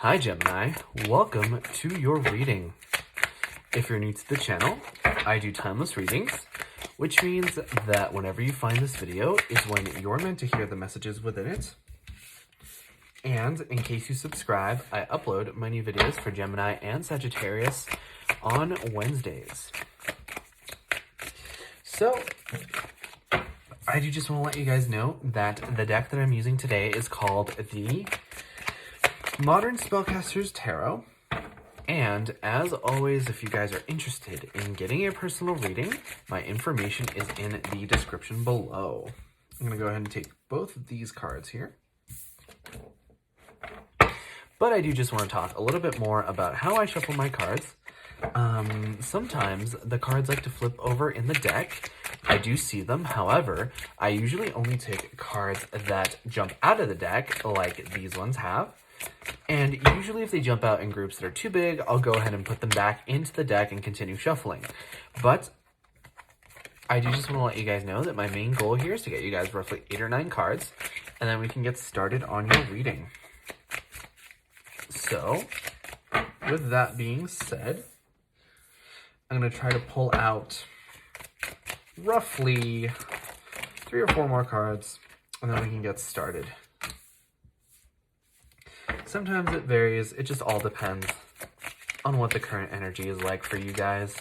Hi Gemini, welcome to your reading. If you're new to the channel, I do timeless readings, which means that whenever you find this video is when you're meant to hear the messages within it. And in case you subscribe, I upload my new videos for Gemini and Sagittarius on Wednesdays. So, I do just want to let you guys know that the deck that I'm using today is called the Modern Spellcasters Tarot. And as always, if you guys are interested in getting a personal reading, my information is in the description below. I'm going to go ahead and take both of these cards here. But I do just want to talk a little bit more about how I shuffle my cards. Sometimes the cards like to flip over in the deck. I do see them. However, I usually only take cards that jump out of the deck like these ones have. And usually if they jump out in groups that are too big, I'll go ahead and put them back into the deck and continue shuffling. But I do just want to let you guys know that my main goal here is to get you guys roughly 8 or 9 cards, and then we can get started on your reading. So, with that being said, I'm going to try to pull out roughly 3 or 4 more cards, and then we can get started. Sometimes it varies. It just all depends on what the current energy is like for you guys.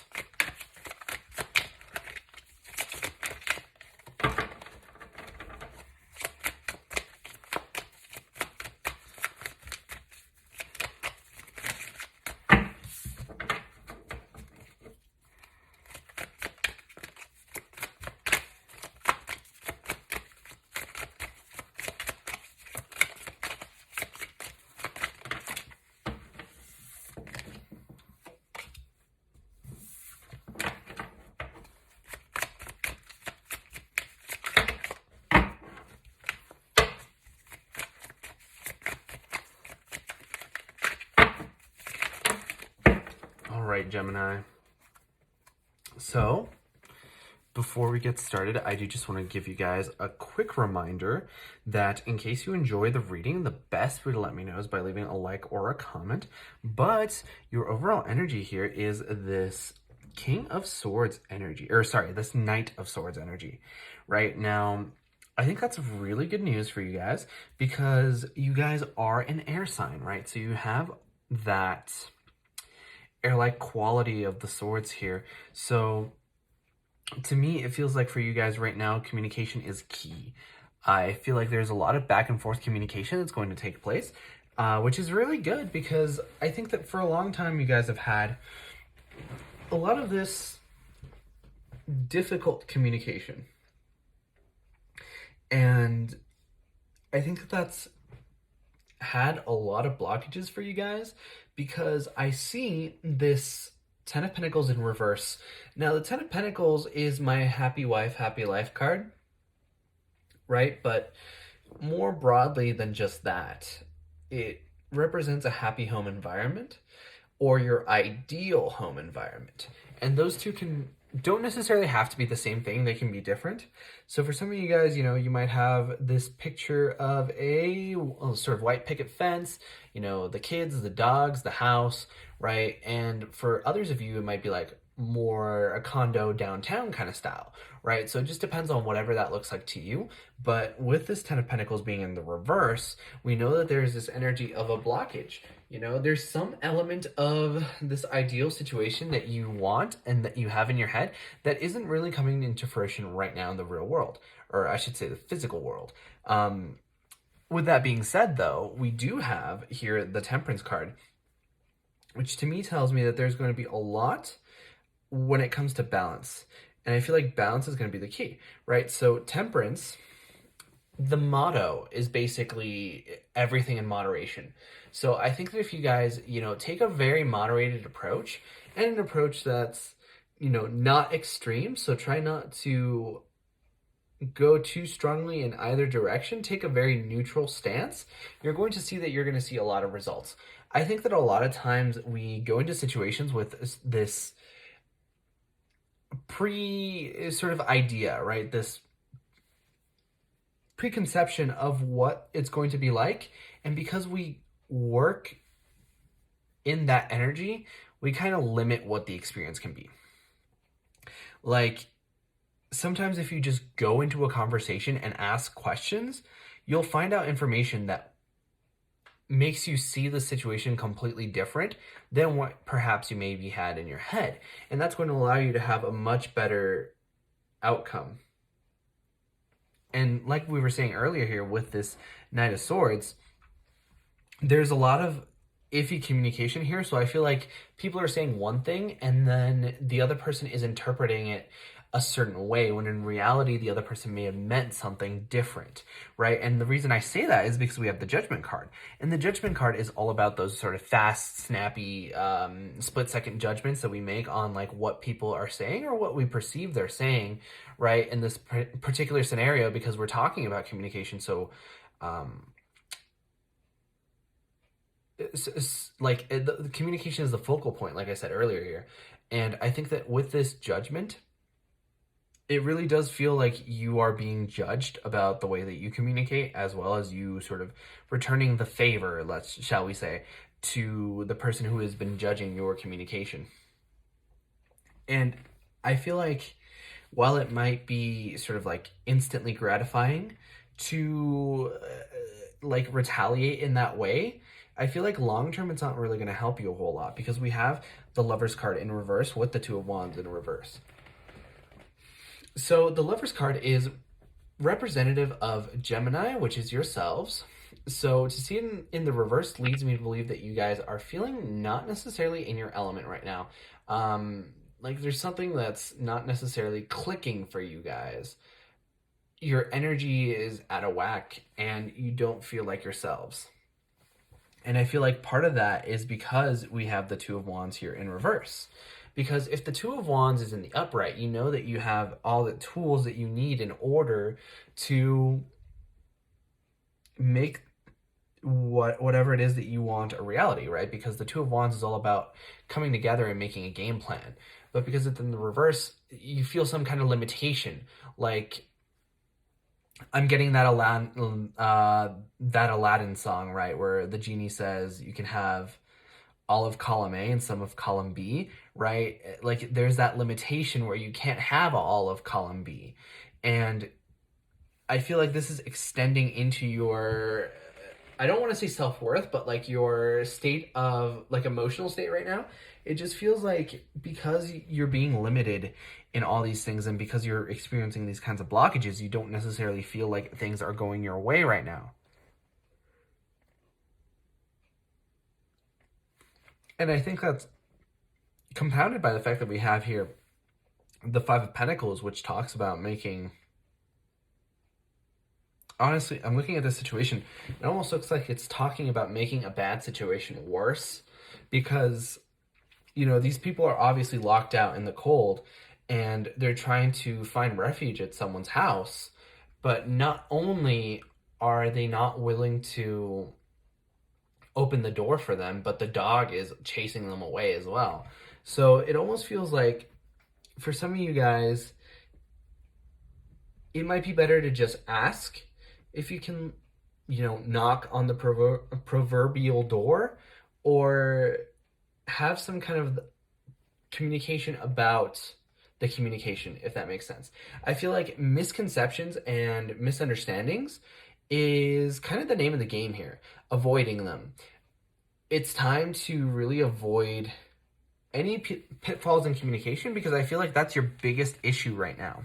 Alright, Gemini. So, before we get started, I do just want to give you guys a quick reminder that in case you enjoy the reading, the best way to let me know is by leaving a like or a comment. But your overall energy here is this King of Swords energy, or sorry, this Knight of Swords energy. Right now, I think that's really good news for you guys because you guys are an air sign, right? So you have that air-like quality of the swords here. So to me, it feels like for you guys right now, communication is key. I feel like there's a lot of back and forth communication that's going to take place, which is really good because I think that for a long time you guys have had a lot of this difficult communication. And I think that that's had a lot of blockages for you guys because I see this 10 of Pentacles in reverse. Now, the 10 of Pentacles is my happy wife, happy life card, right? But more broadly than just that, it represents a happy home environment or your ideal home environment. And those two don't necessarily have to be the same thing. They can be different. So for some of you guys, you might have this picture of a sort of white picket fence, the kids, the dogs, the house, right? And for others of you, it might be like more a condo downtown kind of style, right? So it just depends on whatever that looks like to you. But with this 10 of Pentacles being in the reverse, we know that there's this energy of a blockage. There's some element of this ideal situation that you want and that you have in your head that isn't really coming into fruition right now in the real world, or I should say the physical world. With that being said, though, we do have here the Temperance card, which to me tells me that there's going to be a lot when it comes to balance. And I feel like balance is going to be the key, right? So Temperance, the motto is basically everything in moderation. So I think that if you guys, take a very moderated approach and an approach that's, not extreme. So try not to go too strongly in either direction. Take a very neutral stance. You're going to see that you're going to see a lot of results. I think that a lot of times we go into situations with this sort of idea, right? This preconception of what it's going to be like. And because we work in that energy, we kind of limit what the experience can be. Like, sometimes if you just go into a conversation and ask questions, you'll find out information that makes you see the situation completely different than what perhaps you maybe had in your head. And that's going to allow you to have a much better outcome. And like we were saying earlier here with this Knight of Swords, there's a lot of iffy communication here. So I feel like people are saying one thing and then the other person is interpreting it a certain way, when in reality the other person may have meant something different, right? And the reason I say that is because we have the Judgment card, and the Judgment card is all about those sort of fast, snappy, split-second judgments that we make on like what people are saying or what we perceive they're saying, right? In this particular scenario, because we're talking about communication, so the communication is the focal point, like I said earlier here. And I think that with this Judgment, it really does feel like you are being judged about the way that you communicate, as well as you sort of returning the favor, shall we say, to the person who has been judging your communication. And I feel like while it might be sort of like instantly gratifying to like retaliate in that way, I feel like long term it's not really going to help you a whole lot, because we have the Lovers card in reverse with the Two of Wands in reverse. So the Lovers card is representative of Gemini, which is yourselves. So to see it in the reverse leads me to believe that you guys are feeling not necessarily in your element right now. Like there's something that's not necessarily clicking for you guys. Your energy is out of whack and you don't feel like yourselves. And I feel like part of that is because we have the Two of Wands here in reverse. Because if the Two of Wands is in the upright, you know that you have all the tools that you need in order to make whatever it is that you want a reality, right? Because the Two of Wands is all about coming together and making a game plan. But because it's in the reverse, you feel some kind of limitation. Like, I'm getting that Aladdin song, right? Where the genie says you can have all of column A and some of column B, right? Like there's that limitation where you can't have all of column B. And I feel like this is extending into your, I don't want to say self-worth, but like your state of like emotional state right now. It just feels like because you're being limited in all these things and because you're experiencing these kinds of blockages, you don't necessarily feel like things are going your way right now. And I think that's compounded by the fact that we have here the Five of Pentacles, which talks about making... Honestly, I'm looking at this situation. It almost looks like it's talking about making a bad situation worse, because, you know, these people are obviously locked out in the cold and they're trying to find refuge at someone's house. But not only are they not willing to open the door for them, but the dog is chasing them away as well. So it almost feels like for some of you guys, it might be better to just ask if you can, you know, knock on the proverbial door, or have some kind of communication about the communication, if that makes sense. I feel like misconceptions and misunderstandings is kind of the name of the game here, avoiding them. It's time to really avoid any pitfalls in communication, because I feel like that's your biggest issue right now,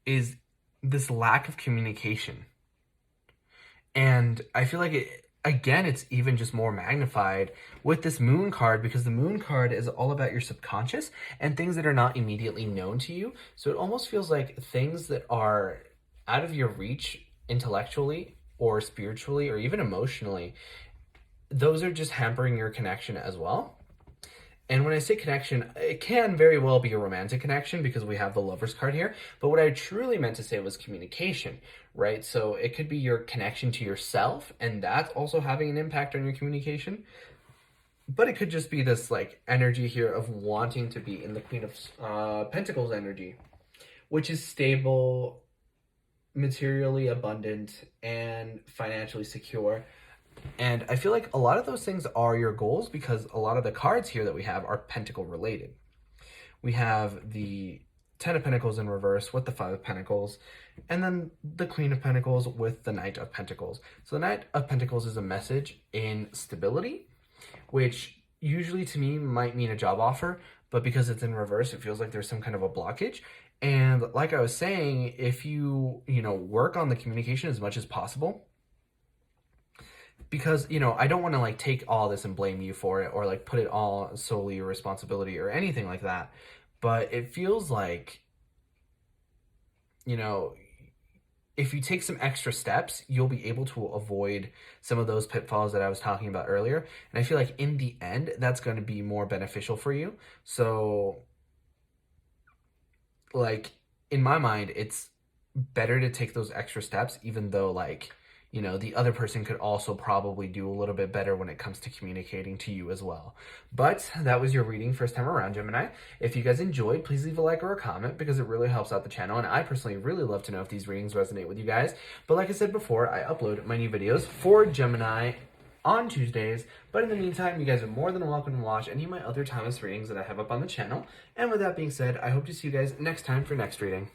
is this lack of communication. And I feel like it's even just more magnified with this Moon card, because the Moon card is all about your subconscious and things that are not immediately known to you. So it almost feels like things that are out of your reach intellectually or spiritually or even emotionally, those are just hampering your connection as well. And when I say connection, it can very well be a romantic connection because we have the Lovers card here. But what I truly meant to say was communication, right? So it could be your connection to yourself, and that's also having an impact on your communication. But it could just be this like energy here of wanting to be in the Queen of Pentacles energy, which is stable, materially abundant, and financially secure. And I feel like a lot of those things are your goals because a lot of the cards here that we have are pentacle related. We have the Ten of Pentacles in reverse with the Five of Pentacles, and then the Queen of Pentacles with the Knight of Pentacles. So the Knight of Pentacles is a message in stability, which usually to me might mean a job offer, but because it's in reverse, it feels like there's some kind of a blockage. And like I was saying, if you work on the communication as much as possible, because I don't want to like take all this and blame you for it or like put it all solely your responsibility or anything like that, but it feels like if you take some extra steps, you'll be able to avoid some of those pitfalls that I was talking about earlier. And I feel like in the end, that's going to be more beneficial for you. So, like, in my mind, it's better to take those extra steps, even though, like, the other person could also probably do a little bit better when it comes to communicating to you as well. But that was your reading first time around, Gemini. If you guys enjoyed, please leave a like or a comment because it really helps out the channel. And I personally really love to know if these readings resonate with you guys. But like I said before, I upload my new videos for Gemini on Tuesdays. But in the meantime, you guys are more than welcome to watch any of my other timeless readings that I have up on the channel. And with that being said, I hope to see you guys next time for next reading.